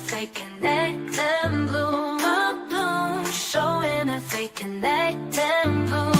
if they connect and bloom, a bloom. Showing if they connect and bloom.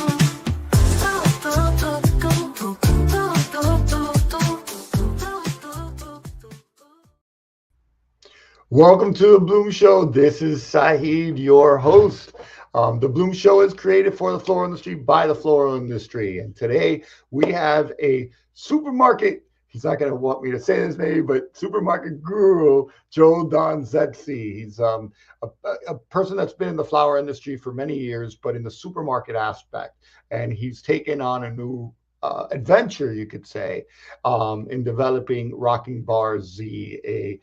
Welcome to the Bloom Show. This is Sahid, your host. The Bloom Show is created for the floral industry by the floral industry. And today we have a supermarket, he's not going to want me to say his name, but supermarket guru, Don Zetzsche. He's a person that's been in the flower industry for many years, but in the supermarket aspect. And he's taken on a new adventure, you could say, in developing Rocking Bar Z.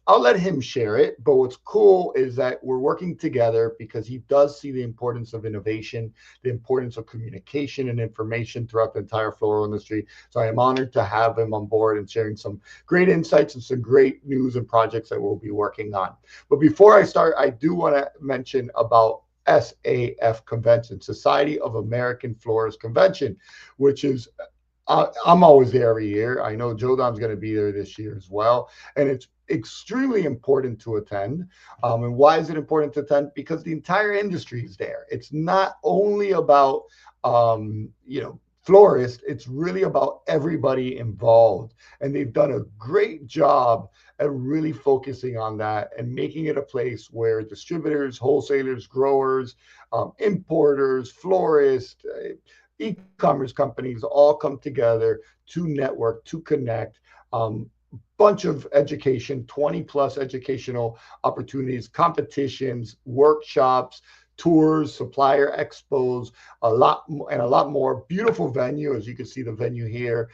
I'll let him share it, but what's cool is that we're working together because he does see the importance of innovation, the importance of communication and information throughout the entire floral industry. So I am honored to have him on board and sharing some great insights and some great news and projects that we'll be working on. But before I start, I do want to mention about SAF convention, Society of American Florists Convention, which is I'm always there every year. I know Don's going to be there this year as well, and it's extremely important to attend. And why is it important to attend? Because the entire industry is there. It's not only about florists, it's really about everybody involved, and they've done a great job at really focusing on that and making it a place where distributors, wholesalers, growers, importers, florists, e-commerce companies all come together to network, to connect. Bunch of education, 20 plus educational opportunities, competitions, workshops, tours, supplier expos, a lot more. Beautiful venue, as you can see the venue here.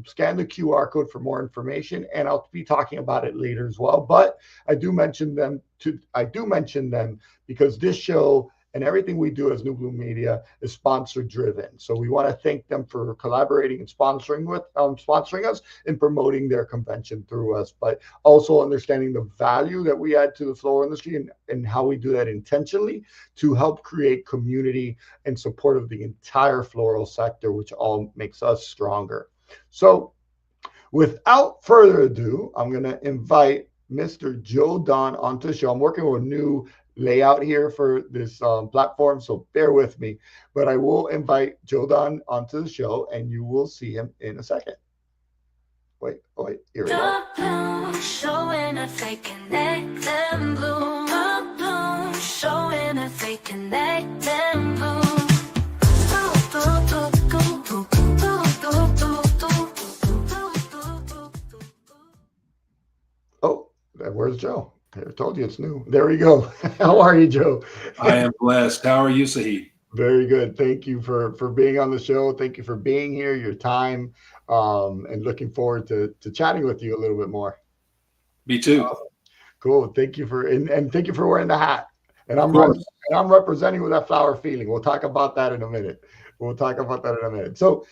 Scan the QR code for more information, and I'll be talking about it later as well. But I do mention them because this show and everything we do as New Bloom Media is sponsor driven. So we want to thank them for collaborating and sponsoring us and promoting their convention through us, but also understanding the value that we add to the floral industry and how we do that intentionally to help create community and support of the entire floral sector, which all makes us stronger. So without further ado, I'm going to invite Mr. Don onto the show. I'm working with a new layout here for this platform, so bear with me, but I will invite Don onto the show and you will see him in a second. Wait, here we go. Showing if they connect and bloom, a bloom. Showing if they connect and bloom. Oh, where's Joe? I told you it's new. There we go. How are you, Joe? I am blessed. How are you, Sahid? Very good. Thank you for being on the show. Thank you for being here, your time, and looking forward to chatting with you a little bit more. Me too. Cool. Thank you and thank you for wearing the hat. And I'm representing with that flower feeling. We'll talk about that in a minute. So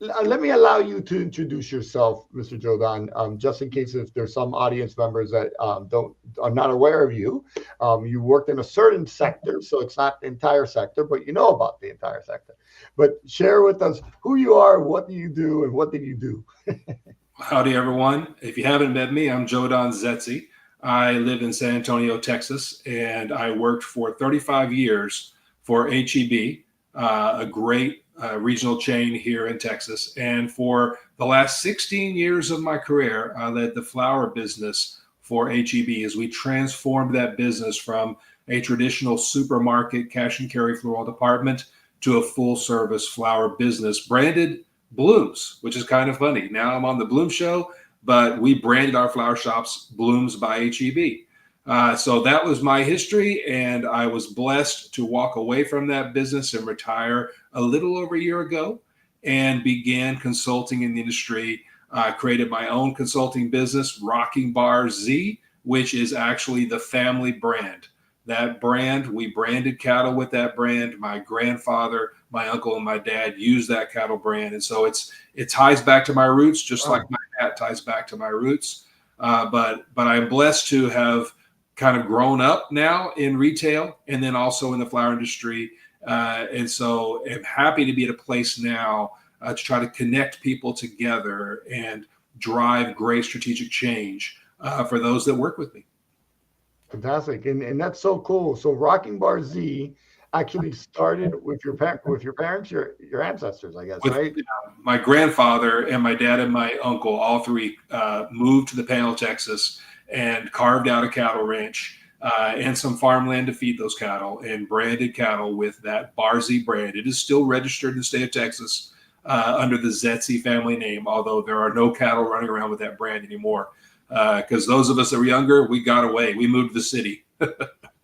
let me allow you to introduce yourself, Mr. Don, just in case if there's some audience members that are not aware of you. You worked in a certain sector, so it's not the entire sector, but you know about the entire sector. But share with us who you are, what do you do, and what did you do? Howdy, everyone. If you haven't met me, I'm Don Zetzsche. I live in San Antonio, Texas, and I worked for 35 years for HEB, a great regional chain here in Texas. And for the last 16 years of my career, I led the flower business for HEB as we transformed that business from a traditional supermarket cash and carry floral department to a full service flower business branded Blooms, which is kind of funny. Now I'm on the Bloom Show, but we branded our flower shops Blooms by HEB. So that was my history, and I was blessed to walk away from that business and retire a little over a year ago and began consulting in the industry. I created my own consulting business, Rocking Bar Z, which is actually the family brand. That brand, we branded cattle with that brand. My grandfather, my uncle, and my dad used that cattle brand. And so it ties back to my roots, just like my hat ties back to my roots. But I'm blessed to have kind of grown up now in retail and then also in the flower industry. And so I'm happy to be at a place now to try to connect people together and drive great strategic change for those that work with me. Fantastic. And that's so cool. So Rocking Bar Z actually started with your parents, your ancestors, I guess, With right? my grandfather and my dad and my uncle, all three moved to the Panhandle, Texas, and carved out a cattle ranch and some farmland to feed those cattle, and branded cattle with that Bar Z brand. It is still registered in the state of Texas under the Zetzsche family name, although there are no cattle running around with that brand anymore. Because those of us that were younger, we got away. We moved to the city.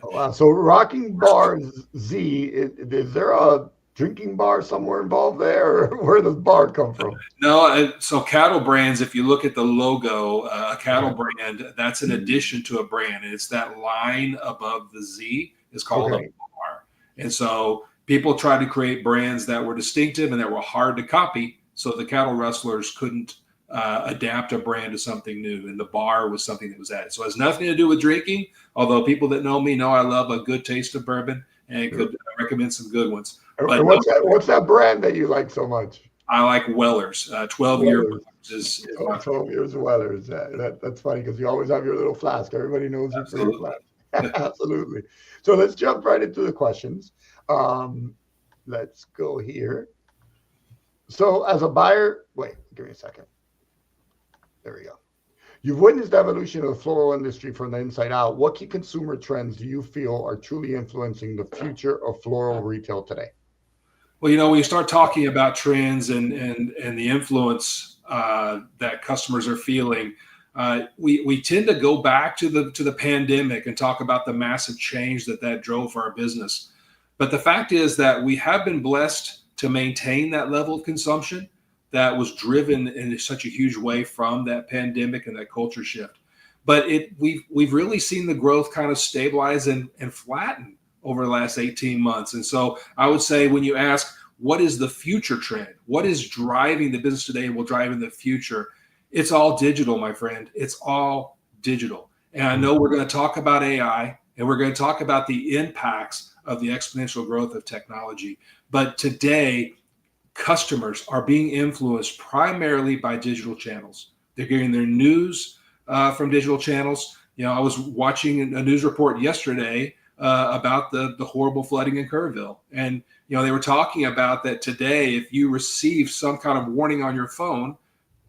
Wow. So Rocking Bar Z, is there a drinking bar somewhere involved there, or where does bar come from? No, so cattle brands, if you look at the logo, a cattle brand, that's an addition to a brand. And it's that line above the Z is called a bar. And so people tried to create brands that were distinctive and that were hard to copy, so the cattle rustlers couldn't adapt a brand to something new, and the bar was something that was added. So it has nothing to do with drinking, although people that know me know I love a good taste of bourbon and could recommend some good ones. But what's that brand that you like so much? I like Weller's. 12-year is 12 years of Weller's. That's funny because you always have your little flask. Everybody knows you for your flask. Absolutely. So let's jump right into the questions. Let's go here. So as a buyer, wait, give me a second. There we go. You've witnessed the evolution of the floral industry from the inside out. What key consumer trends do you feel are truly influencing the future of floral retail today? Well, when you start talking about trends and the influence that customers are feeling, we tend to go back to the pandemic and talk about the massive change that drove for our business. But the fact is that we have been blessed to maintain that level of consumption that was driven in such a huge way from that pandemic and that culture shift. But we've really seen the growth kind of stabilize and flatten over the last 18 months. And so I would say, when you ask, what is the future trend? What is driving the business today and will drive in the future? It's all digital, my friend. It's all digital. And I know we're going to talk about AI, and we're going to talk about the impacts of the exponential growth of technology. But today, customers are being influenced primarily by digital channels. They're getting their news from digital channels. I was watching a news report yesterday about the horrible flooding in Kerrville. And, they were talking about that today, if you receive some kind of warning on your phone,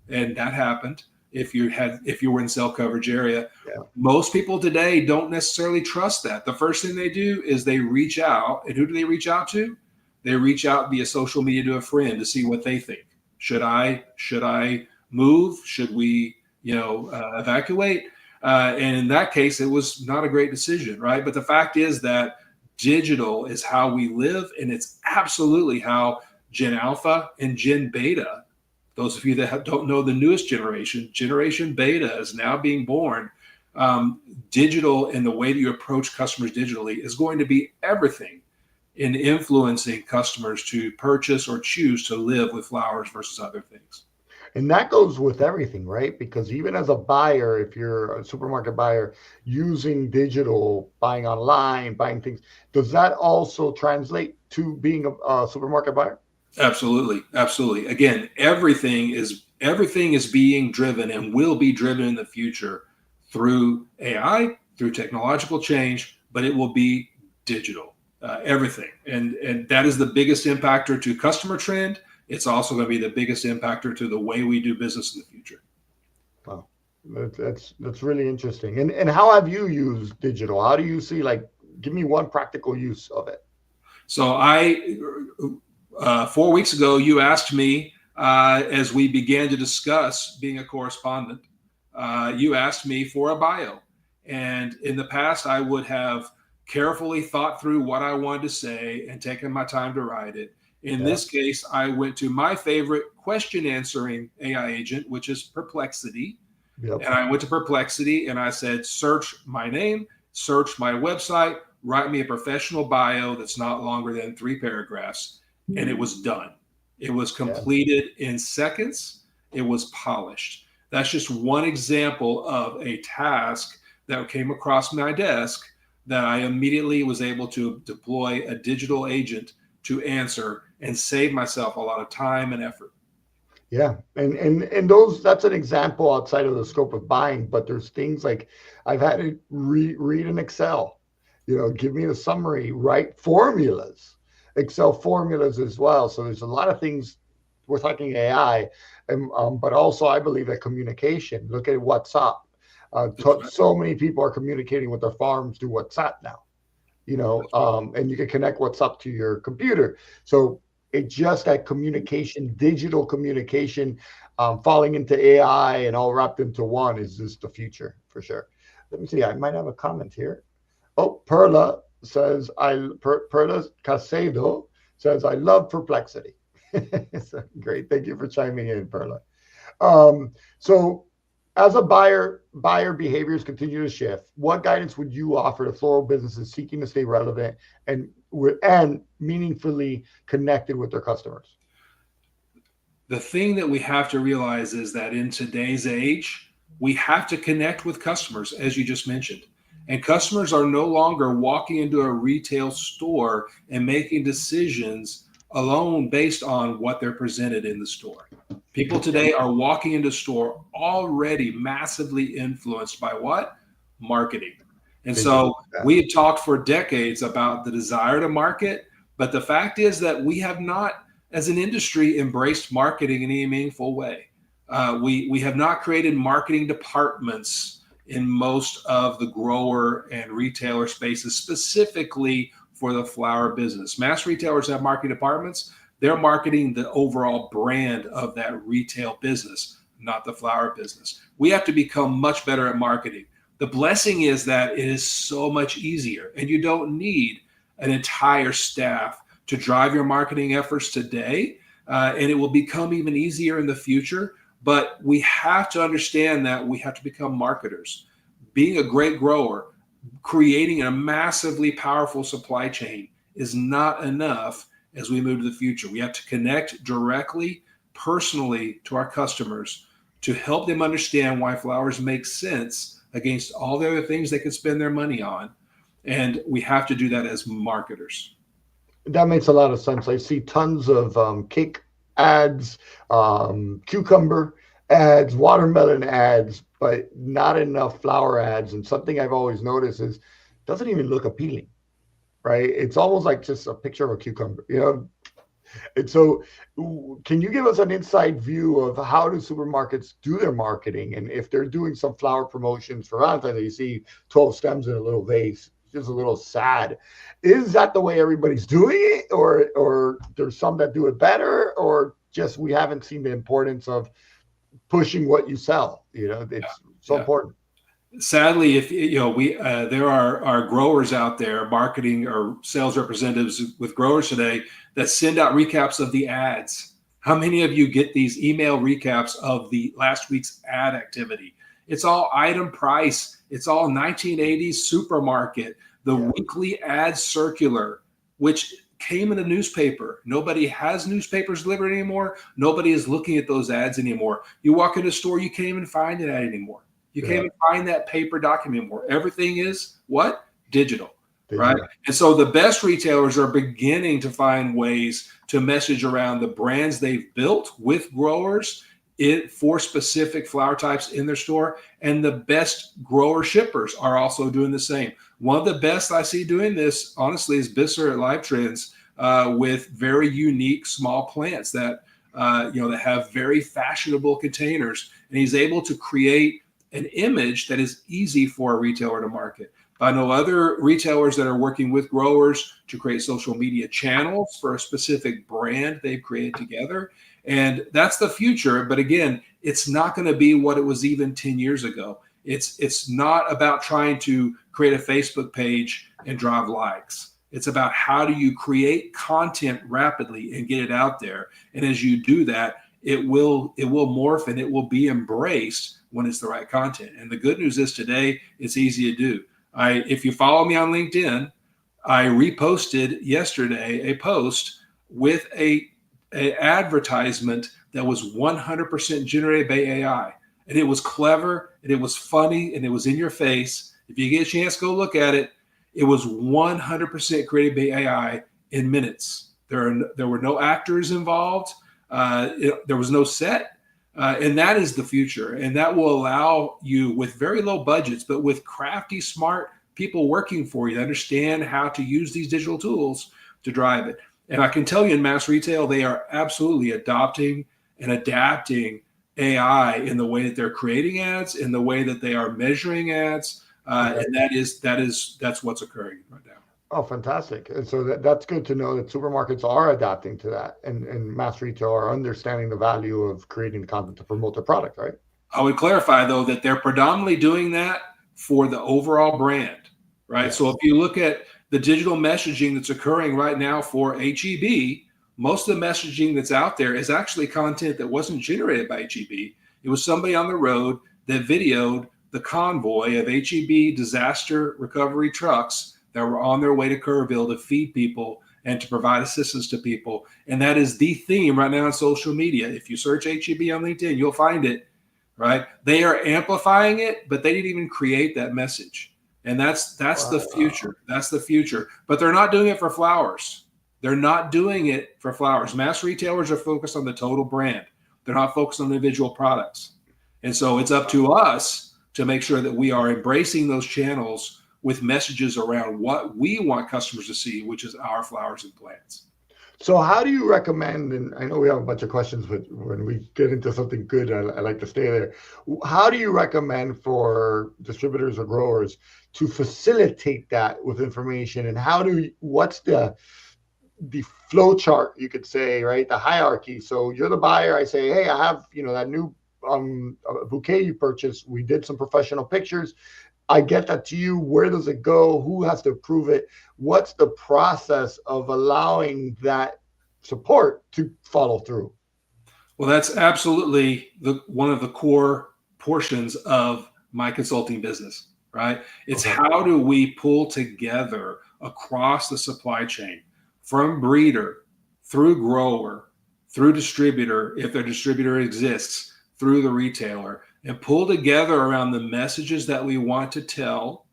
and that happened, if you were in cell coverage area, most people today don't necessarily trust that. The first thing they do is they reach out. And who do they reach out to? They reach out via social media to a friend to see what they think. Should I move? Should we, evacuate? And in that case, it was not a great decision, right? But the fact is that digital is how we live, and it's absolutely how Gen Alpha and Gen Beta, those of you that don't know the newest Generation Beta is now being born. Digital and the way that you approach customers digitally is going to be everything in influencing customers to purchase or choose to live with flowers versus other things. And that goes with everything, right? Because even as a buyer, if you're a supermarket buyer using digital, buying online, buying things, does that also translate to being a supermarket buyer? Absolutely. Absolutely. Again, everything is being driven and will be driven in the future through AI, through technological change, but it will be digital. Everything. And that is the biggest impactor to customer trend. It's also going to be the biggest impactor to the way we do business in the future. Wow. That's really interesting. And how have you used digital? How do you see, give me one practical use of it? So 4 weeks ago, you asked me, as we began to discuss being a correspondent, you asked me for a bio. And in the past, I would have carefully thought through what I wanted to say and taken my time to write it. In this case, I went to my favorite question answering AI agent, which is Perplexity. Yep. And I went to Perplexity and I said, search my name, search my website, write me a professional bio that's not longer than 3 paragraphs. And it was done. It was completed in seconds. It was polished. That's just one example of a task that came across my desk that I immediately was able to deploy a digital agent to answer and save myself a lot of time and effort. Yeah, and those, that's an example outside of the scope of buying, but there's things like I've had to read an Excel, give me a summary, write formulas, Excel formulas as well. So there's a lot of things. We're talking AI, and but also I believe that communication. Look at WhatsApp. That's right. So many people are communicating with their farms through WhatsApp now. And you can connect WhatsApp to your computer. So it's just that communication, digital communication, falling into AI and all wrapped into one is just the future for sure. Let me see. I might have a comment here. Oh, Perla says, Perla Casedo says, I love Perplexity. So, great. Thank you for chiming in, Perla. So as a buyer behaviors continue to shift, what guidance would you offer to floral businesses seeking to stay relevant and meaningfully connected with their customers? The thing that we have to realize is that in today's age, we have to connect with customers, as you just mentioned. And customers are no longer walking into a retail store and making decisions alone based on what they're presented in the store. People today are walking into store already massively influenced by what? Marketing. And so we had talked for decades about the desire to market, but the fact is that we have not, as an industry, embraced marketing in any meaningful way. We have not created marketing departments in most of the grower and retailer spaces, specifically for the flower business. Mass retailers have marketing departments. They're marketing the overall brand of that retail business, not the flower business. We have to become much better at marketing. The blessing is that it is so much easier, and you don't need an entire staff to drive your marketing efforts today, and it will become even easier in the future. But we have to understand that we have to become marketers. Being a great grower, creating a massively powerful supply chain is not enough as we move to the future. We have to connect directly, personally to our customers to help them understand why flowers make sense against all the other things they could spend their money on. And we have to do that as marketers. That makes a lot of sense. I see tons of cake ads, cucumber ads, watermelon ads, but not enough flower ads. And something I've always noticed is it doesn't even look appealing, right? It's almost like just a picture of a cucumber, And so can you give us an inside view of how do supermarkets do their marketing? And if they're doing some flower promotions for Valentine's, you see 12 stems in a little vase, just a little sad. Is that the way everybody's doing it? Or there's some that do it better, or just we haven't seen the importance of pushing what you sell? It's so important. Sadly, if there are growers out there, marketing or sales representatives with growers today that send out recaps of the ads. How many of you get these email recaps of the last week's ad activity? It's all item price. It's all 1980s supermarket, the weekly ad circular, which came in a newspaper. Nobody has newspapers delivered anymore. Nobody is looking at those ads anymore. You walk in a store, you can't even find an ad anymore. You can't even find that paper document anymore. Everything is what? Digital, right? And so the best retailers are beginning to find ways to message around the brands they've built with growers for specific flower types in their store. And the best grower shippers are also doing the same. One of the best I see doing this, honestly, is Bisser at Live Trends with very unique small plants that that have very fashionable containers. And he's able to create an image that is easy for a retailer to market. I know other retailers that are working with growers to create social media channels for a specific brand they've created together. And that's the future. But again, it's not going to be what it was even 10 years ago. It's not about trying to create a Facebook page and drive likes. It's about how do you create content rapidly and get it out there. And as you do that, it will morph and it will be embraced when it's the right content. And the good news is today it's easy to do. If you follow me on LinkedIn, I reposted yesterday a post with a advertisement that was 100% generated by AI. And it was clever and it was funny and it was in your face. If you get a chance, go look at it. It was 100% created by AI in minutes. There were no actors involved. There was no set. And that is the future. And that will allow you, with very low budgets, but with crafty, smart people working for you, to understand how to use these digital tools to drive it. And I can tell you, in mass retail, they are absolutely adopting and adapting AI in the way that they're creating ads, in the way that they are measuring ads. And that's what's occurring right now. Oh, fantastic. And so that's good to know that supermarkets are adapting to that, and mass retail are understanding the value of creating content to promote their product, right? I would clarify, though, that they're predominantly doing that for the overall brand, right? Yes. So if you look at the digital messaging that's occurring right now for HEB, most of the messaging that's out there is actually content that wasn't generated by HEB. It was somebody on the road that videoed the convoy of HEB disaster recovery trucks that were on their way to Kerrville to feed people and to provide assistance to people. And that is the theme right now on social media. If you search HEB on LinkedIn, you'll find it, right? They are amplifying it, but they didn't even create that message. And that's the future. That's the future. But they're not doing it for flowers. They're not doing it for flowers. Mass retailers are focused on the total brand. They're not focused on individual products. And so it's up to us to make sure that we are embracing those channels with messages around what we want customers to see, which is our flowers and plants. So how do you recommend, and I know we have a bunch of questions, but when we get into something good, I like to stay there. How do you recommend for distributors or growers to facilitate that with information? And what's the flow chart, you could say, right? The hierarchy. So you're the buyer. I say, hey, I have, that new bouquet you purchased. We did some professional pictures. I get that to you. Where does it go? Who has to approve it? What's the process of allowing that support to follow through? Well, that's absolutely one of the core portions of my consulting business, right? It's how do we pull together across the supply chain, from breeder, through grower, through distributor, if their distributor exists, through the retailer, and pull together around the messages that we want to tell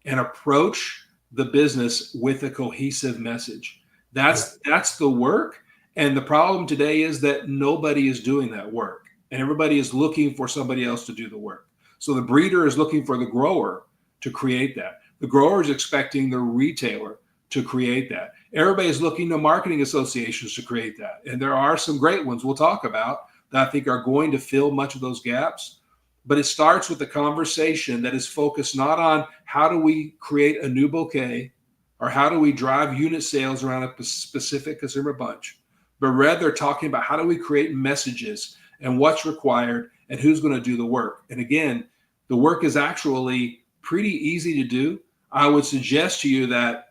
and approach the business with a cohesive message. That's the work. And the problem today is that nobody is doing that work, and everybody is looking for somebody else to do the work. So the breeder is looking for the grower to create that. The grower is expecting the retailer to create that. Everybody is looking to marketing associations to create that. And there are some great ones we'll talk about that I think are going to fill much of those gaps. But it starts with a conversation that is focused not on how do we create a new bouquet or how do we drive unit sales around a specific consumer bunch, but rather talking about how do we create messages and what's required and who's going to do the work. And again, the work is actually pretty easy to do. I would suggest to you that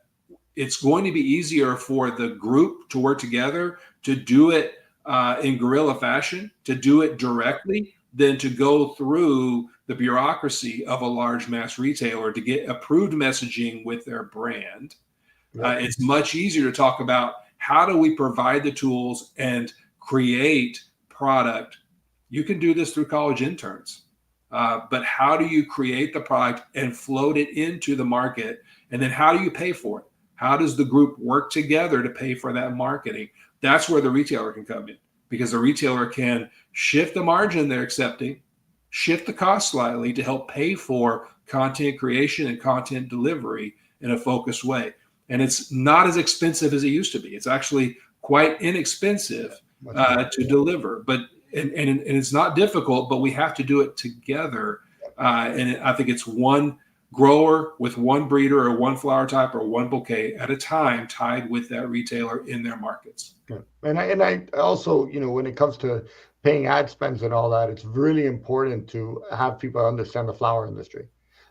it's going to be easier for the group to work together, to do it in guerrilla fashion, to do it directly, than to go through the bureaucracy of a large mass retailer to get approved messaging with their brand. It's much easier to talk about how do we provide the tools and create product. You can do this through college interns, but how do you create the product and float it into the market? And then how do you pay for it? How does the group work together to pay for that marketing? That's where the retailer can come in, because the retailer can shift the margin they're accepting, shift the cost slightly to help pay for content creation and content delivery in a focused way. And it's not as expensive as it used to be. It's actually quite inexpensive to deliver, but and it's not difficult, but we have to do it together. And I think it's one grower with one breeder or one flower type or one bouquet at a time, tied with that retailer in their markets. Yeah. And I also, when it comes to paying ad spends and all that, it's really important to have people understand the flower industry,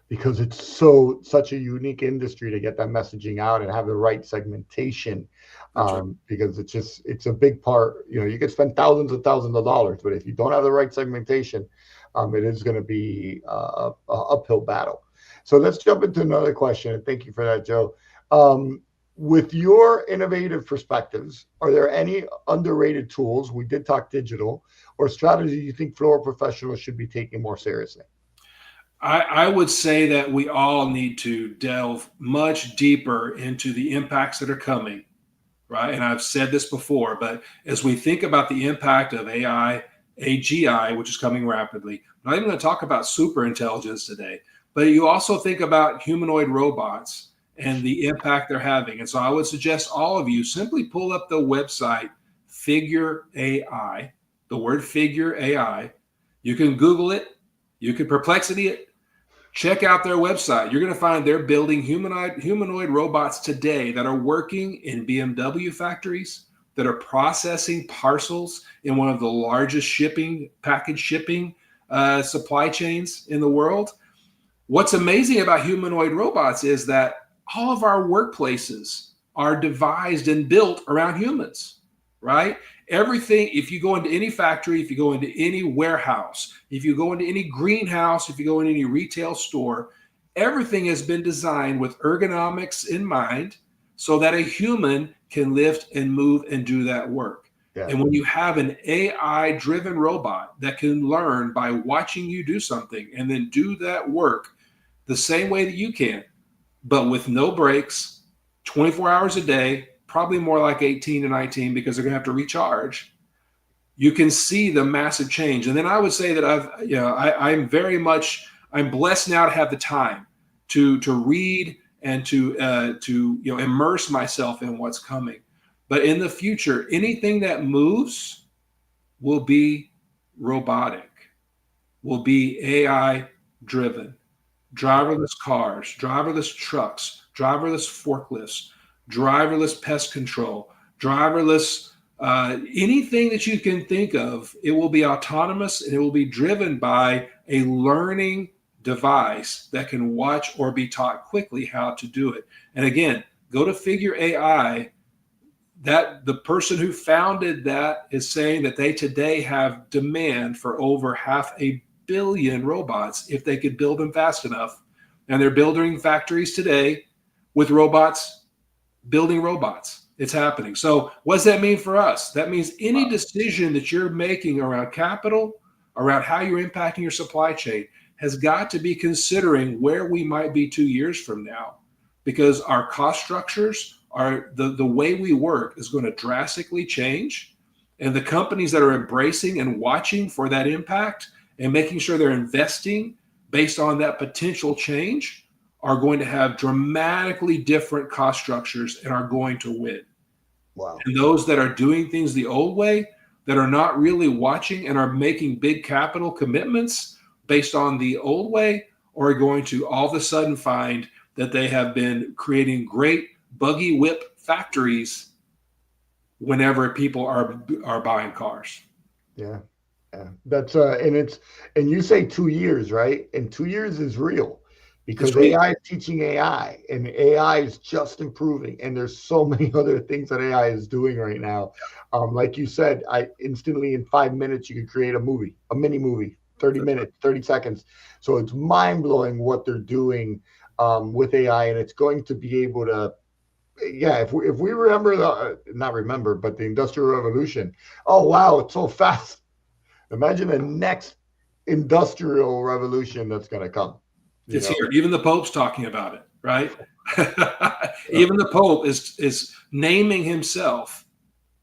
because it's such a unique industry to get that messaging out and have the right segmentation. Because it's a big part. You could spend thousands of dollars, but if you don't have the right segmentation, it is going to be a uphill battle. So let's jump into another question. And thank you for that, Joe. With your innovative perspectives, are there any underrated tools, we did talk digital, or strategy you think floral professionals should be taking more seriously? I would say that we all need to delve much deeper into the impacts that are coming right? And I've said this before, but as we think about the impact of AI, AGI, which is coming rapidly, I'm not even going to talk about super intelligence today, but you also think about humanoid robots and the impact they're having. And so I would suggest all of you simply pull up the website Figure AI, the word Figure AI. You can Google it, you can Perplexity it, check out their website. You're going to find they're building humanoid robots today that are working in BMW factories, that are processing parcels in one of the largest package shipping supply chains in the world. What's amazing about humanoid robots is that all of our workplaces are devised and built around humans, right? Everything, if you go into any factory, if you go into any warehouse, if you go into any greenhouse, if you go into any retail store, everything has been designed with ergonomics in mind so that a human can lift and move and do that work. Yeah. And when you have an AI-driven robot that can learn by watching you do something and then do that work the same way that you can, but with no breaks, 24 hours a day, probably more like 18 to 19 because they're going to have to recharge, you can see the massive change. And then I would say that I'm blessed now to have the time to read and to immerse myself in what's coming. But in the future, anything that moves will be robotic, will be AI driven. Driverless cars, driverless trucks, driverless forklifts, driverless pest control, driverless, anything that you can think of, it will be autonomous and it will be driven by a learning device that can watch or be taught quickly how to do it. And again, go to Figure AI. That the person who founded that is saying that they today have demand for over 500 million robots if they could build them fast enough. And they're building factories today with robots, building robots. It's happening. So what does that mean for us? That means any decision that you're making around capital, around how you're impacting your supply chain, has got to be considering where we might be 2 years from now, because our cost structures are the way we work is going to drastically change. And the companies that are embracing and watching for that impact and making sure they're investing based on that potential change are going to have dramatically different cost structures and are going to win. Wow. And those that are doing things the old way, that are not really watching and are making big capital commitments based on the old way, are going to all of a sudden find that they have been creating great buggy whip factories whenever people are buying cars. Yeah. Yeah, that's and you say 2 years, right? And 2 years is real because AI is teaching AI and AI is just improving. And there's so many other things that AI is doing right now. Like you said, I instantly in 5 minutes, you can create a mini movie, 30 minutes, 30 seconds. So it's mind blowing what they're doing with AI, and it's going to be able to, if we remember but the Industrial Revolution. Oh, wow. It's so fast. Imagine the next industrial revolution that's going to come. It's here. Even the Pope's talking about it, right? Even the Pope is naming himself.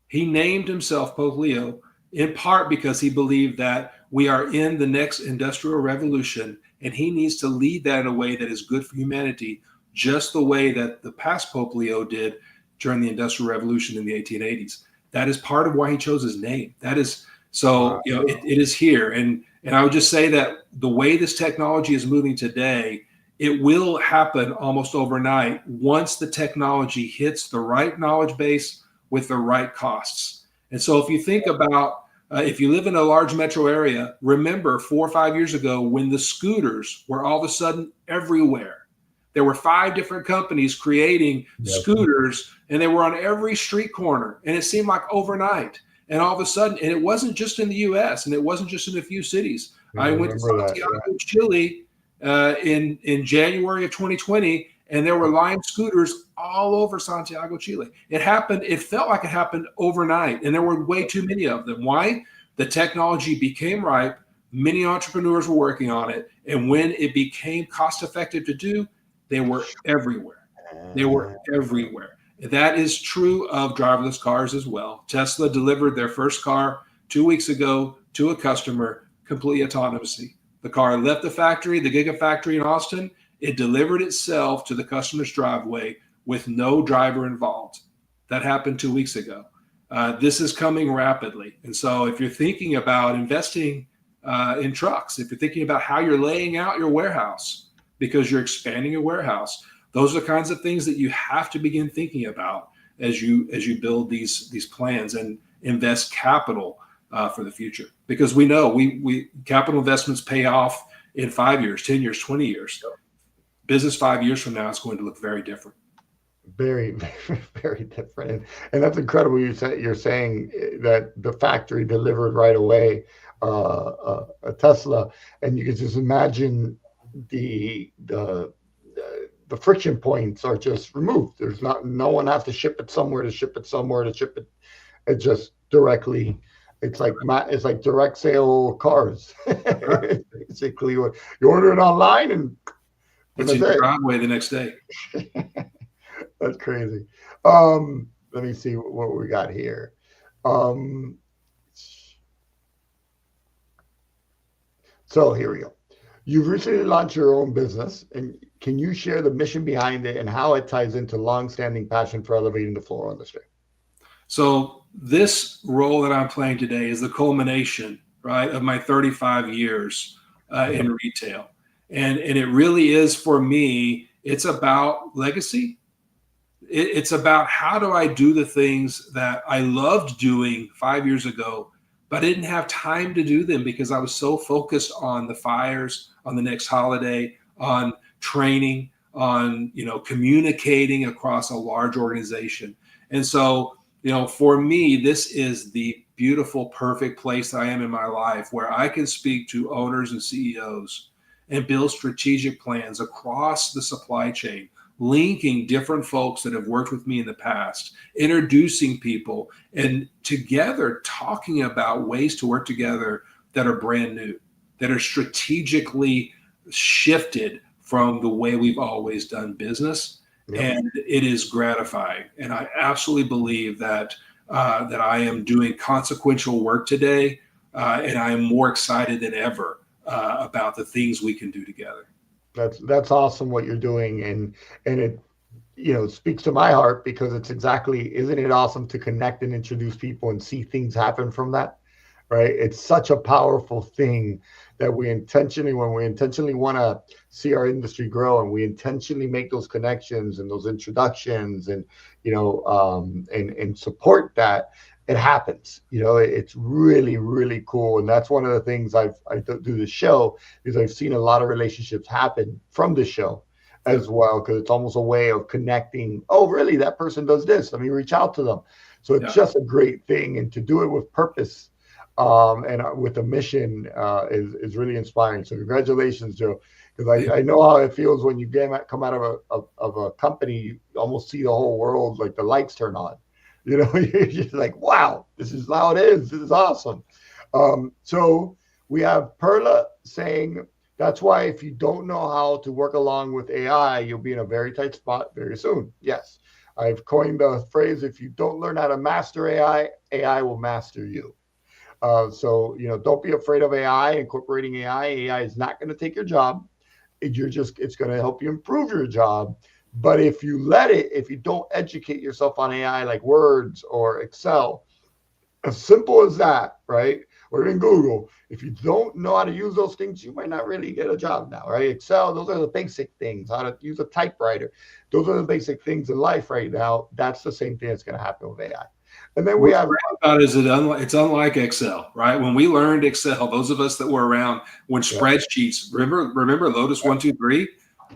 He named himself Pope Leo in part because he believed that we are in the next industrial revolution, and he needs to lead that in a way that is good for humanity, just the way that the past Pope Leo did during the Industrial Revolution in the 1880s. That is part of why he chose his name. That is. So, it is here. And I would just say that the way this technology is moving today, it will happen almost overnight once the technology hits the right knowledge base with the right costs. And so if you think about, if you live in a large metro area, remember 4 or 5 years ago when the scooters were all of a sudden everywhere. There were 5 different companies creating scooters, and they were on every street corner. And it seemed like overnight. And all of a sudden, and it wasn't just in the U.S. and it wasn't just in a few cities. I went to Santiago, Chile in January of 2020, and there were Lime scooters all over Santiago, Chile. It happened. It felt like it happened overnight, and there were way too many of them. Why? The technology became ripe. Many entrepreneurs were working on it. And when it became cost effective to do, they were everywhere. They were everywhere. That is true of driverless cars as well. Tesla delivered their first car 2 weeks ago to a customer completely autonomously. The car left the factory, the Gigafactory in Austin. It delivered itself to the customer's driveway with no driver involved. That happened 2 weeks ago. This is coming rapidly. And so if you're thinking about investing in trucks, if you're thinking about how you're laying out your warehouse because you're expanding your warehouse, those are the kinds of things that you have to begin thinking about as you build these plans and invest capital for the future. Because we know we capital investments pay off in 5 years, 10 years, 20 years. Business 5 years from now is going to look very different. Very, very, very different. And that's incredible. You're saying that the factory delivered right away a Tesla, and you can just imagine the friction points are just removed. There's no one has to ship it somewhere to ship it somewhere to ship it. It just directly. It's like direct sale cars. Basically, you order it online and it's in your driveway the next day. That's crazy. Let me see what we got here. So here we go. You've recently launched your own business, and can you share the mission behind it and how it ties into long-standing passion for elevating the floral industry? So this role that I'm playing today is the culmination, right, of my 35 years in retail. And it really is, for me, it's about legacy. It's about how do I do the things that I loved doing 5 years ago, but I didn't have time to do them because I was so focused on the fires, on the next holiday, on training, on communicating across a large organization. And so, for me, this is the beautiful, perfect place that I am in my life where I can speak to owners and CEOs and build strategic plans across the supply chain, linking different folks that have worked with me in the past, introducing people, and together talking about ways to work together that are brand new, that are strategically shifted from the way we've always done business. Yep. And it is gratifying. And I absolutely believe that I am doing consequential work today, and I am more excited than ever about the things we can do together. That's awesome what you're doing, and it speaks to my heart because it's exactly, isn't it awesome to connect and introduce people and see things happen from that, right? It's such a powerful thing that when we intentionally want to see our industry grow and we intentionally make those connections and those introductions and and support that, it happens. It's really, really cool. And that's one of the things I do the show, is I've seen a lot of relationships happen from the show as well, because it's almost a way of connecting. Oh, really? That person does this. Let me reach out to them. So it's just a great thing. And to do it with purpose and with a mission is really inspiring. So congratulations, Joe. Because I know how it feels when you come out of a company, you almost see the whole world, like the lights turn on. You're just like, wow, this is how it is. This is awesome. So we have Perla saying, that's why if you don't know how to work along with AI, you'll be in a very tight spot very soon. Yes, I've coined the phrase, if you don't learn how to master AI, AI will master you. So don't be afraid of AI, incorporating AI. AI is not going to take your job. It's going to help you improve your job. But if you don't educate yourself on AI like Words or Excel, as simple as that, right? Or in Google, if you don't know how to use those things, you might not really get a job now, right? Excel, those are the basic things. How to use a typewriter. Those are the basic things in life right now. That's the same thing that's going to happen with AI. And then it's unlike Excel, right? When we learned Excel, those of us that were around when spreadsheets, remember Lotus 1, 2, 3?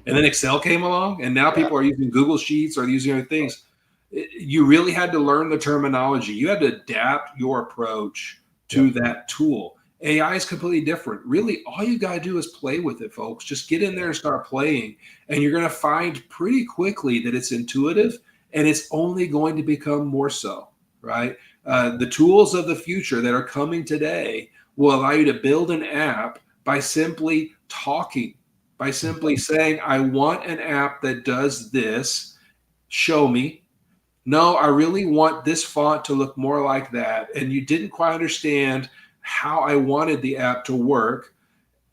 And then Excel came along, and now people are using Google Sheets or using other things. You really had to learn the terminology. You had to adapt your approach to that tool. AI is completely different. Really, all you got to do is play with it, folks. Just get in there and start playing, and you're going to find pretty quickly that it's intuitive, and it's only going to become more so, right? The tools of the future that are coming today will allow you to build an app by simply talking. By simply saying, I want an app that does this, show me. No, I really want this font to look more like that. And you didn't quite understand how I wanted the app to work.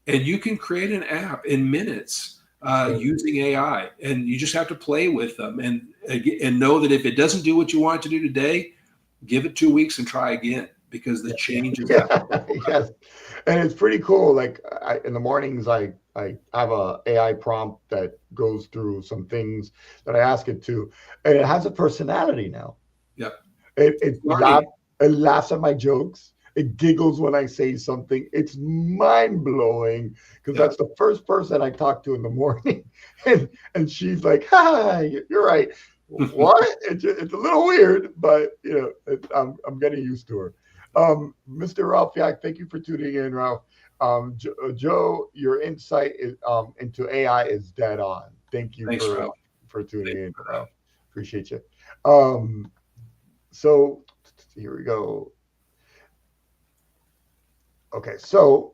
And you can create an app in minutes using AI, and you just have to play with them and know that if it doesn't do what you want it to do today, give it 2 weeks and try again, because the changes happen. Yes, and it's pretty cool. Like in the mornings, I have a AI prompt that goes through some things that I ask it to, and it has a personality now. Yep. It laughs at my jokes. It giggles when I say something. It's mind blowing because that's the first person I talk to in the morning, and she's like, "Ha, you're right." What? It's a little weird, but I'm getting used to her. Mr. Ralph Yak, thank you for tuning in, Ralph. Joe, your insight into AI is dead on. Thank you Thanks, Ralph. for tuning in, Ralph. Appreciate you. So here we go. Okay, so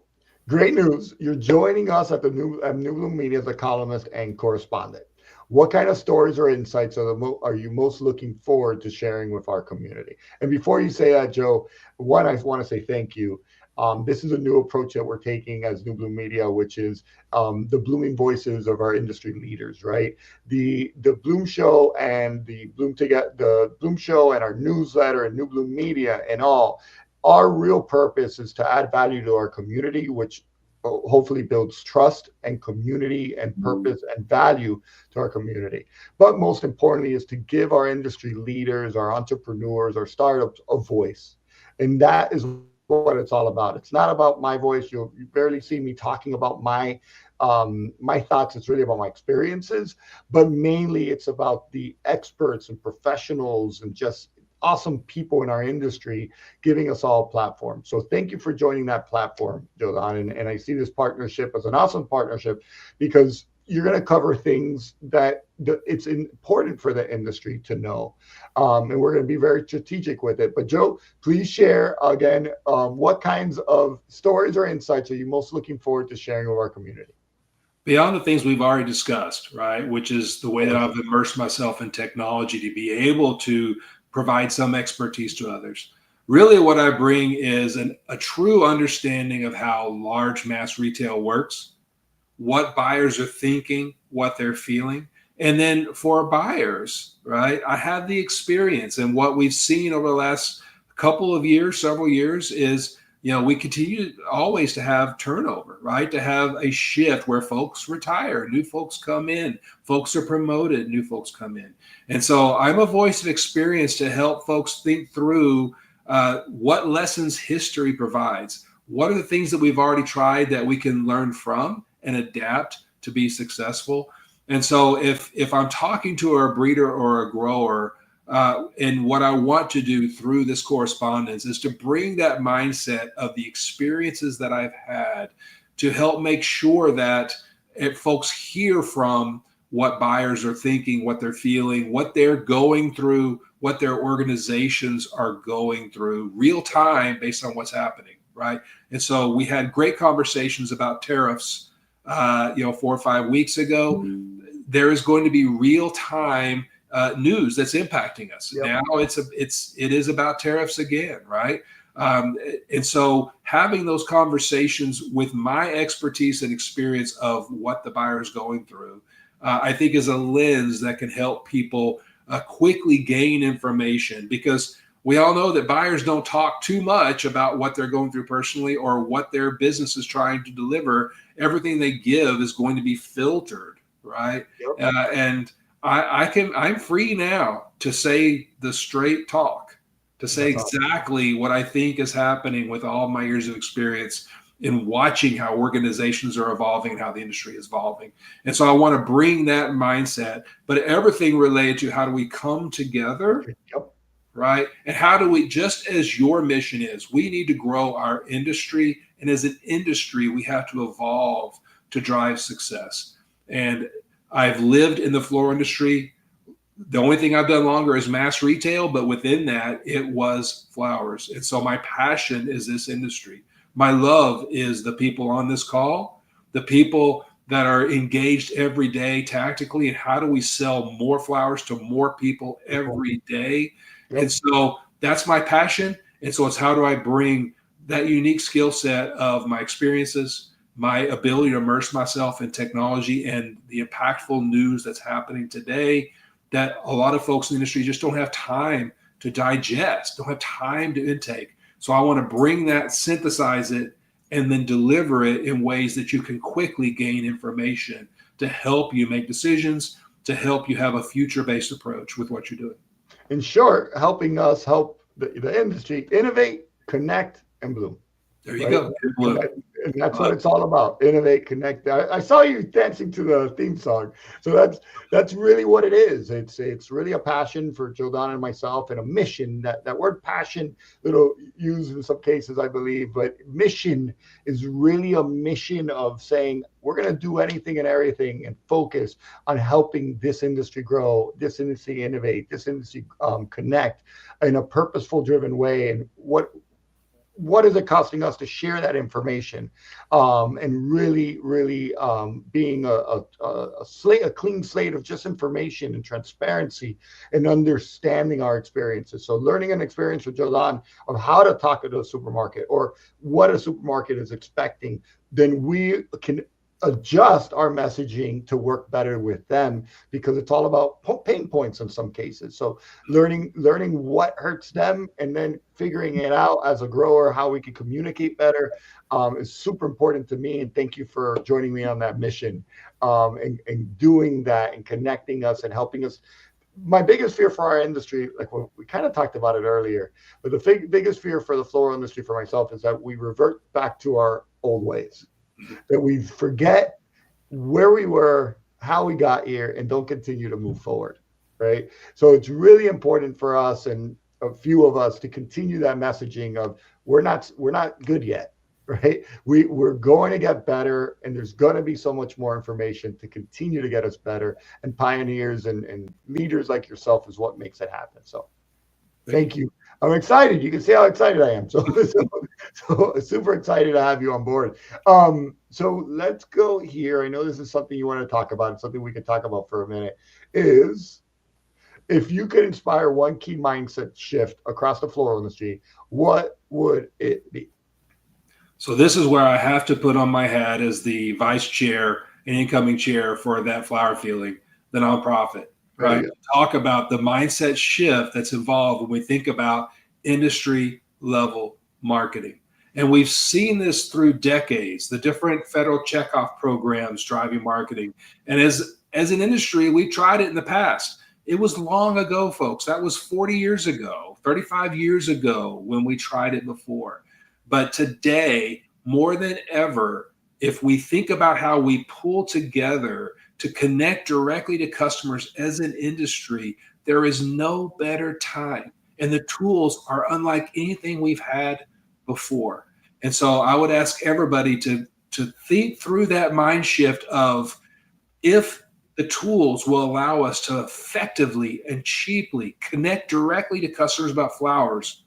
great news. You're joining us at New Bloom Media as a columnist and correspondent. What kind of stories or insights are you most looking forward to sharing with our community? And before you say that, Joe, one, I want to say thank you. This is a new approach that we're taking as New Bloom Media, which is the blooming voices of our industry leaders, right? The Bloom Show and the Bloom Show and our newsletter and New Bloom Media and all. Our real purpose is to add value to our community, which hopefully builds trust and community and purpose and value to our community. But most importantly is to give our industry leaders, our entrepreneurs, our startups a voice. And that is what it's all about. It's not about my voice. You barely see me talking about my thoughts. It's really about my experiences, but mainly it's about the experts and professionals and just awesome people in our industry giving us all a platform. So thank you for joining that platform, Jodan. And I see this partnership as an awesome partnership because you're going to cover things that it's important for the industry to know. And we're going to be very strategic with it. But Joe, please share again, what kinds of stories or insights are you most looking forward to sharing with our community? Beyond the things we've already discussed, right, which is the way that I've immersed myself in technology to be able to provide some expertise to others. Really what I bring is a true understanding of how large mass retail works, what buyers are thinking, what they're feeling. And then for buyers, right, I have the experience, and what we've seen over the last couple of years, several years is, we continue always to have turnover, right? To have a shift where folks retire, new folks come in, folks are promoted, new folks come in. And so I'm a voice of experience to help folks think through what lessons history provides. What are the things that we've already tried that we can learn from and adapt to be successful? And so if I'm talking to a breeder or a grower, and what I want to do through this correspondence is to bring that mindset of the experiences that I've had to help make sure that folks hear from what buyers are thinking, what they're feeling, what they're going through, what their organizations are going through real time based on what's happening, right? And so we had great conversations about tariffs, 4 or 5 weeks ago. There is going to be real time news that's impacting us. Yep. Now it is about tariffs again, right? And so having those conversations with my expertise and experience of what the buyer is going through, I think is a lens that can help people quickly gain information, because we all know that buyers don't talk too much about what they're going through personally or what their business is trying to deliver. Everything they give is going to be filtered, right? Yep. And I'm free now to say the straight talk, to say exactly what I think is happening with all my years of experience in watching how organizations are evolving and how the industry is evolving. And so I want to bring that mindset, but everything related to how do we come together, right? And how do we, just as your mission is, we need to grow our industry. And as an industry, we have to evolve to drive success. And I've lived in the floral industry. The only thing I've done longer is mass retail, but within that, it was flowers. And so my passion is this industry. My love is the people on this call, the people that are engaged every day tactically, and how do we sell more flowers to more people every day? Yep. And so that's my passion. And so it's how do I bring that unique skill set of my experiences, my ability to immerse myself in technology and the impactful news that's happening today that a lot of folks in the industry just don't have time to digest, don't have time to intake. So I want to bring that, synthesize it, and then deliver it in ways that you can quickly gain information to help you make decisions, to help you have a future-based approach with what you're doing. In short, helping us help the industry innovate, connect, and bloom. There you go. And that's what it's all about. Innovate, connect. I saw you dancing to the theme song. So that's really what it is. It's really a passion for Jordan and myself, and a mission. That word passion, it'll use in some cases, I believe, but mission is really a mission of saying we're going to do anything and everything and focus on helping this industry grow, this industry innovate, this industry connect in a purposeful, driven way. And what is it costing us to share that information, and really being a clean slate of just information and transparency and understanding our experiences. So learning an experience with Jordan of how to talk to a supermarket or what a supermarket is expecting, then we can adjust our messaging to work better with them, because it's all about pain points in some cases. So learning what hurts them and then figuring it out as a grower, how we can communicate better, is super important to me. And thank you for joining me on that mission, and doing that and connecting us and helping us. My biggest fear for our industry, like we kind of talked about it earlier, but the biggest fear for the floral industry for myself is that we revert back to our old ways, that we forget where we were, how we got here, and don't continue to move forward, right? So it's really important for us and a few of us to continue that messaging of we're not good yet, right? We're going to get better, and there's going to be so much more information to continue to get us better, and pioneers and leaders like yourself is what makes it happen. So thank you. I'm excited. You can see how excited I am. So super excited to have you on board. So let's go here. I know this is something you want to talk about. It's something we can talk about for a minute. Is if you could inspire one key mindset shift across the floral industry, what would it be? So this is where I have to put on my hat as the vice chair and incoming chair for that flower feeling, the nonprofit. Right. Talk about the mindset shift that's involved when we think about industry level marketing. And we've seen this through decades, the different federal checkoff programs driving marketing. And as an industry, we tried it in the past. It was long ago, folks. That was 40 years ago, 35 years ago when we tried it before. But today, more than ever, if we think about how we pull together to connect directly to customers as an industry, there is no better time. And the tools are unlike anything we've had before. And so I would ask everybody to think through that mind shift of, if the tools will allow us to effectively and cheaply connect directly to customers about flowers,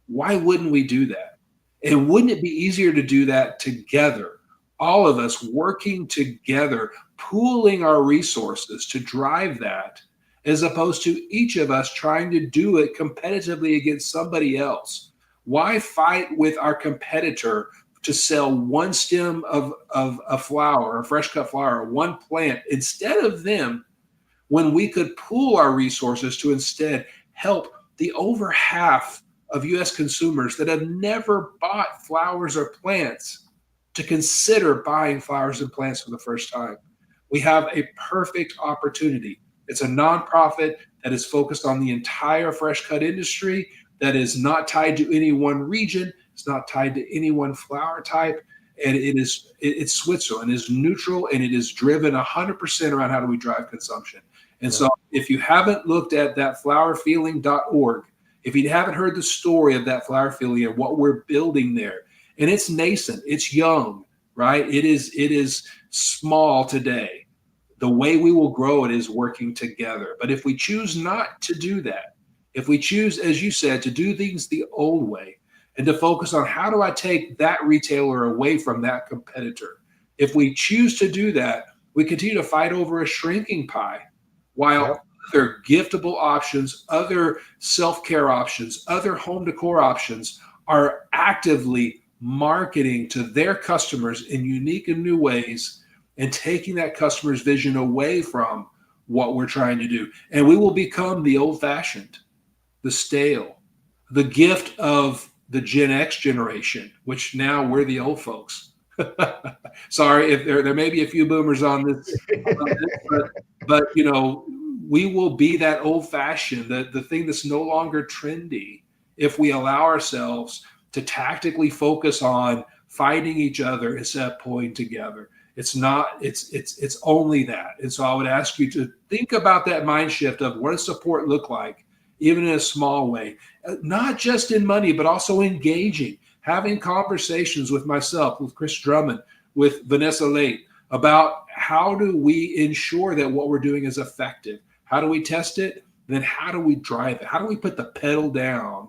why wouldn't we do that? And wouldn't it be easier to do that together? All of us working together, pooling our resources to drive that, as opposed to each of us trying to do it competitively against somebody else. Why fight with our competitor to sell one stem of a flower, a fresh cut flower, one plant, instead of them, when we could pool our resources to instead help the over half of U.S. consumers that have never bought flowers or plants to consider buying flowers and plants for the first time. We have a perfect opportunity. It's a nonprofit that is focused on the entire fresh cut industry, that is not tied to any one region. It's not tied to any one flower type. And it's Switzerland. It is neutral, and it is driven 100% around how do we drive consumption. And so if you haven't looked at that flowerfeeling.org, if you haven't heard the story of that flower feeling and what we're building there, and it's nascent, it's young, right? It is small today. The way we will grow it is working together. But if we choose not to do that, if we choose, as you said, to do things the old way and to focus on how do I take that retailer away from that competitor, If we choose to do that, we continue to fight over a shrinking pie, while Yep. other giftable options, other self-care options, other home decor options are actively marketing to their customers in unique and new ways and taking that customer's vision away from what we're trying to do. And we will become the old-fashioned, the stale, the gift of the Gen X generation, which now we're the old folks. Sorry if there may be a few boomers on this, but you know, we will be that old fashioned, the thing that's no longer trendy, if we allow ourselves to tactically focus on fighting each other instead of pulling together. It's not, it's only that. And so I would ask you to think about that mind shift of what does support look like, even in a small way, not just in money, but also engaging, having conversations with myself, with Chris Drummond, with Vanessa Late, about how do we ensure that what we're doing is effective? How do we test it? Then how do we drive it? How do we put the pedal down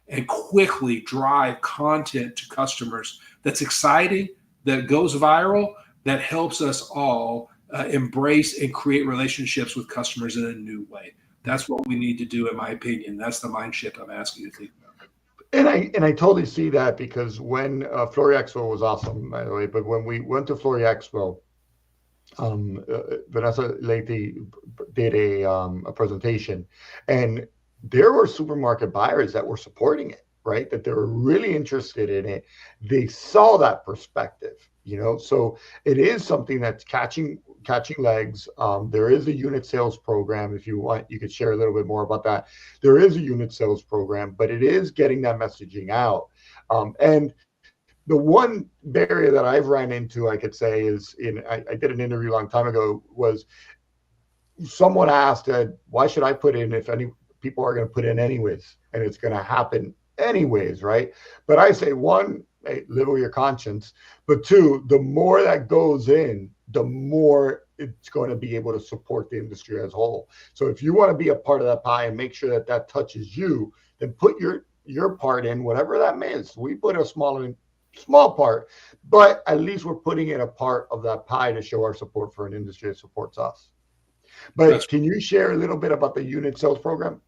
and quickly drive content to customers that's exciting, that goes viral, that helps us all embrace and create relationships with customers in a new way? That's what we need to do, in my opinion. That's the mind shift I'm asking you to think about. And I totally see that, because when Floral Expo was awesome, by the way, but when we went to Floral Expo, Vanessa Leite did a presentation, and there were supermarket buyers that were supporting it, right? That they were really interested in it. They saw that perspective, so it is something that's catching legs. There is a unit sales program. If you want, you could share a little bit more about that. There is a unit sales program, but it is getting that messaging out. And the one barrier that I've ran into, I could say, is I did an interview a long time ago, was someone asked, why should I put in if any people are going to put in anyways, and it's going to happen anyways, right? But I say, one, hey, live with your conscience. But two, the more that goes in, the more it's going to be able to support the industry as a whole. So if you want to be a part of that pie and make sure that that touches you, then put your part in, whatever that means. We put a small part, but at least we're putting in a part of that pie to show our support for an industry that supports us. But can you share a little bit about the unit sales program?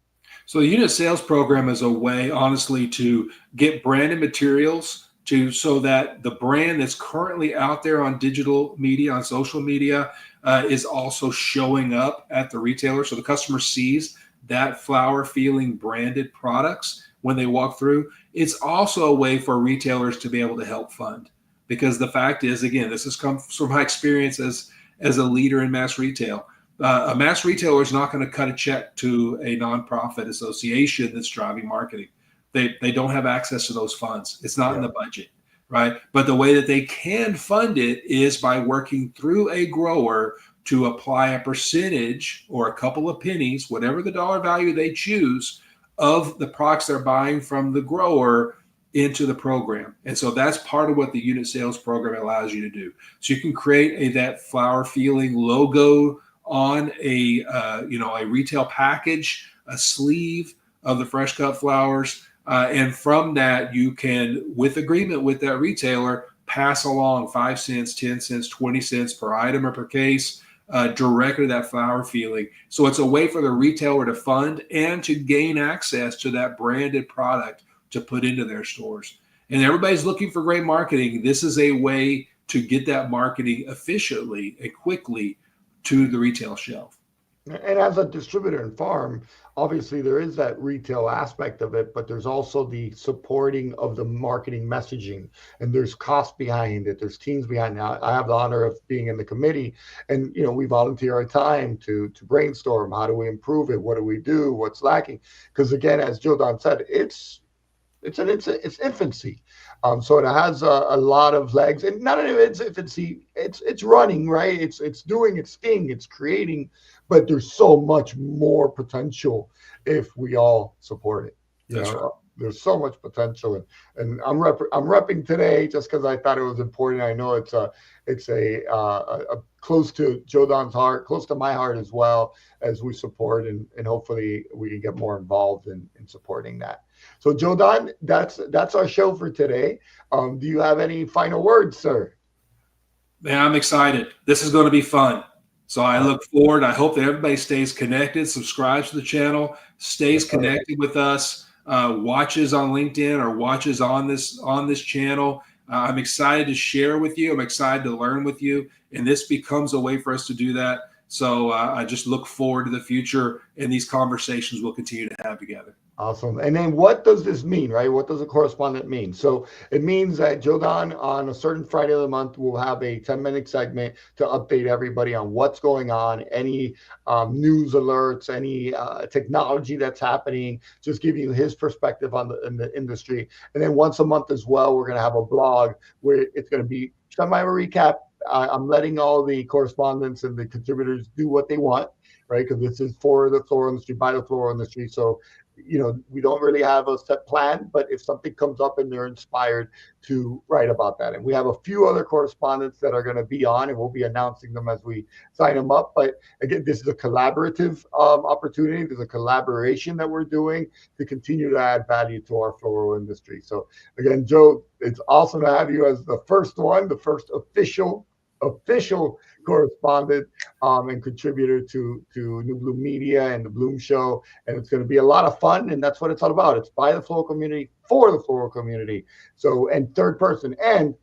So the unit sales program is a way, honestly, to get branded materials so that the brand that's currently out there on digital media, on social media, is also showing up at the retailer. So the customer sees that flower feeling branded products when they walk through. It's also a way for retailers to be able to help fund, because the fact is, again, this has come from my experience as a leader in mass retail. A mass retailer is not going to cut a check to a nonprofit association that's driving marketing. They don't have access to those funds. It's not in the budget, right? But the way that they can fund it is by working through a grower to apply a percentage or a couple of pennies, whatever the dollar value they choose, of the products they're buying from the grower into the program. And so that's part of what the unit sales program allows you to do. So you can create that flower feeling logo on a retail package, a sleeve of the fresh cut flowers. And from that, you can, with agreement with that retailer, pass along 5 cents, 10 cents, 20 cents per item or per case, directly to that flower feeling. So it's a way for the retailer to fund and to gain access to that branded product to put into their stores. And everybody's looking for great marketing. This is a way to get that marketing efficiently and quickly to the retail shelf. And as a distributor and farm, obviously there is that retail aspect of it, but there's also the supporting of the marketing messaging, and there's cost behind it. There's teams behind it. I have the honor of being in the committee, and we volunteer our time to brainstorm. How do we improve it? What do we do? What's lacking? Because again, as Joe Don said, it's infancy. So it has a lot of legs, and not only its infancy, it's running, right? It's doing its thing, it's creating, but there's so much more potential if we all support it. Right. There's so much potential, and I'm repping today just because I thought it was important. I know it's a close to Joe Don's heart, close to my heart as well, as we support and hopefully we can get more involved in supporting that. So Joe Don, that's our show for today. Do you have any final words, sir? Man, I'm excited. This is going to be fun. So I look forward. I hope that everybody stays connected, subscribes to the channel, stays connected with us, watches on LinkedIn or watches on this channel. I'm excited to share with you. I'm excited to learn with you, and this becomes a way for us to do that. So I just look forward to the future, and these conversations we'll continue to have together. Awesome. And then what does this mean, right? What does a correspondent mean? So it means that Joe Don on a certain Friday of the month will have a 10-minute segment to update everybody on what's going on, any news alerts, any technology that's happening, just giving you his perspective on the industry. And then once a month as well, we're going to have a blog where it's going to be semi a recap. I'm letting all the correspondents and the contributors do what they want, right? Because this is for the floral industry, by the floral industry. So we don't really have a set plan, but if something comes up and they're inspired to write about that. And we have a few other correspondents that are going to be on, and we'll be announcing them as we sign them up. But again, this is a collaborative opportunity. There's a collaboration that we're doing to continue to add value to our floral industry. So again, Joe, it's awesome to have you as the first official correspondent and contributor to New Bloom Media and the Bloom Show. And it's going to be a lot of fun. And that's what it's all about. It's by the floral community, for the floral community. So, and third person. And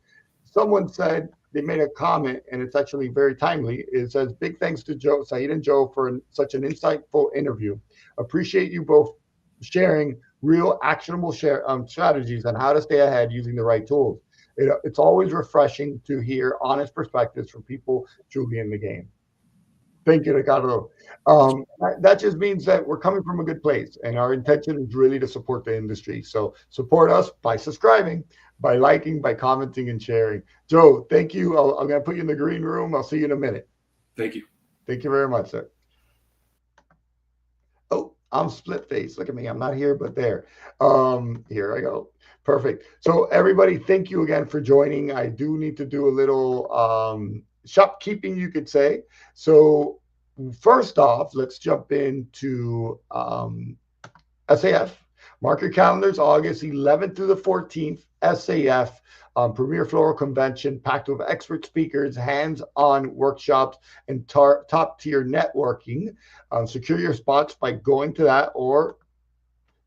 someone said, they made a comment, and it's actually very timely. It says, big thanks to Joe, Sahid and Joe for such an insightful interview. Appreciate you both sharing real actionable strategies on how to stay ahead using the right tools. It's always refreshing to hear honest perspectives from people truly in the game. Thank you, Ricardo. That just means that we're coming from a good place, and our intention is really to support the industry. So support us by subscribing, by liking, by commenting, and sharing. Joe, thank you. I'm going to put you in the green room. I'll see you in a minute. Thank you. Thank you very much, sir. Oh, I'm split face. Look at me. I'm not here, but there. Here I go. Perfect. So everybody, thank you again for joining. I do need to do a little shopkeeping, you could say. So first off, let's jump into SAF. Mark your calendars, August 11th through the 14th, SAF, Premier Floral Convention, packed with expert speakers, hands-on workshops, and top-tier networking. Secure your spots by going to that or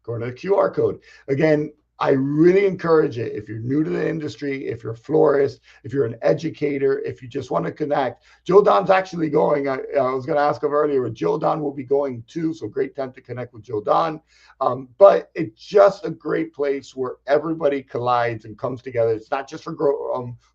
going to the QR code. Again, I really encourage it. If you're new to the industry, if you're a florist, if you're an educator, if you just want to connect, Joe Don's actually going. I was going to ask him earlier, Joe Don will be going too. So great time to connect with Joe Don. But it's just a great place where everybody collides and comes together. It's not just for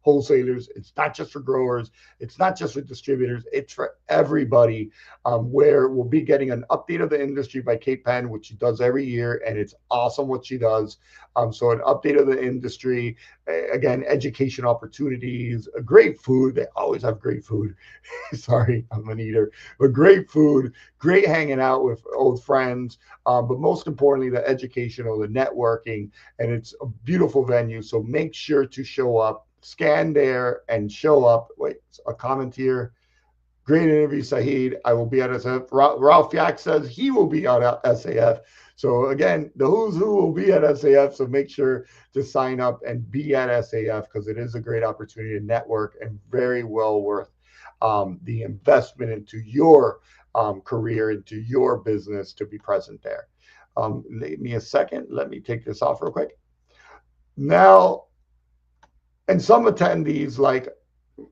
wholesalers. It's not just for growers. It's not just for distributors. It's for everybody, where we'll be getting an update of the industry by Kate Penn, which she does every year. And it's awesome what she does. So an update of the industry, again, education opportunities, great food. They always have great food. Sorry, I'm an eater, but great food, great hanging out with old friends. But most importantly, the educational, the networking, and it's a beautiful venue. So make sure to show up, scan there and show up. Wait, a comment here. Great interview, Sahid. I will be at SAF. Ralph Yak says he will be on SAF. So again, the who's who will be at SAF. So make sure to sign up and be at SAF, because it is a great opportunity to network and very well worth the investment into your career, into your business, to be present there. Give me a second. Let me take this off real quick. Now, and some attendees like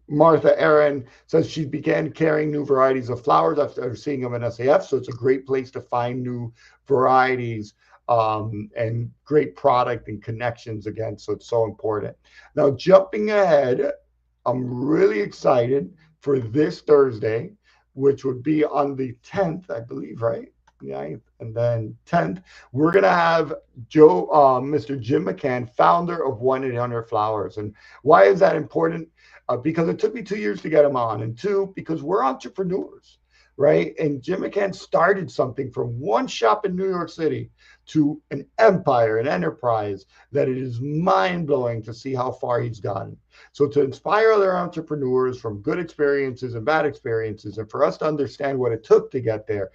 Martha Aaron says she began carrying new varieties of flowers after seeing them in SAF. So it's a great place to find new varieties and great product and connections again. So it's so important. Now, jumping ahead, I'm really excited for this Thursday, which would be on the 10th, I believe, right? 9th and then 10th. We're going to have Mr. Jim McCann, founder of 1-800-Flowers. And why is that important? Because it took me 2 years to get him on, and two, because we're entrepreneurs, right? And Jim McCann started something from one shop in New York City to an empire, an enterprise that it is mind-blowing to see how far he's gotten. So to inspire other entrepreneurs from good experiences and bad experiences, and for us to understand what it took to get there,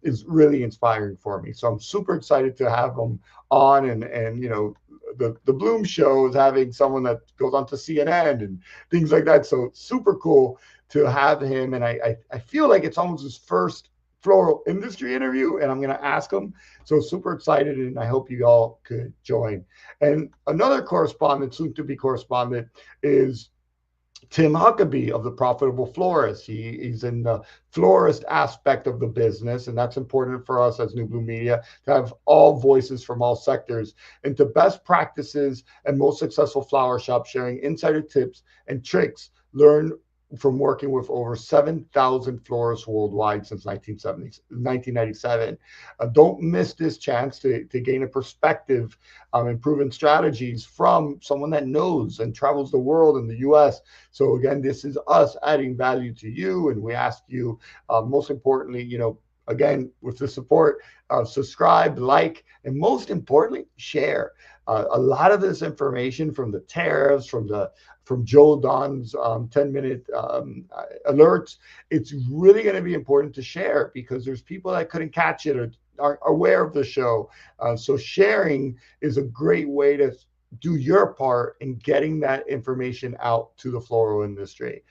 is really inspiring for me. So I'm super excited to have him on, and the Bloom Show is having someone that goes on to CNN and things like that. So super cool to have him. And I feel like it's almost his first floral industry interview, and I'm going to ask him. So super excited, and I hope you all could join. And another correspondent, soon to be correspondent, is Tim Huckabee of the Profitable Florist. He's in the florist aspect of the business, and that's important for us as New Blue Media to have all voices from all sectors into best practices and most successful flower shops, sharing insider tips and tricks learned from working with over 7,000 florists worldwide since 1997. Don't miss this chance to gain a perspective and proven strategies from someone that knows and travels the world in the US. So again, this is us adding value to you, and we ask you, most importantly, again, with the support, subscribe, like, and most importantly, share. A lot of this information from the tariffs, from Joe Don's 10-minute alerts, it's really going to be important to share because there's people that couldn't catch it or aren't aware of the show. So sharing is a great way to do your part in getting that information out to the floral industry.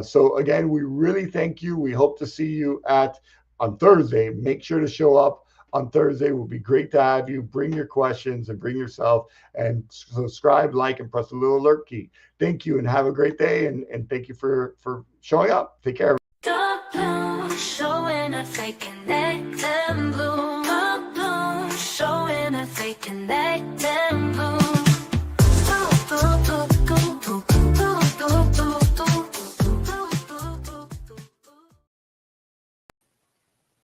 So again, we really thank you. We hope to see you on Thursday. Make sure to show up on Thursday. It will be great to have you. Bring your questions and bring yourself, and subscribe, like, and press the little alert key. Thank you, and have a great day. And thank you for showing up. Take care. The Bloom Show, and a fake connection.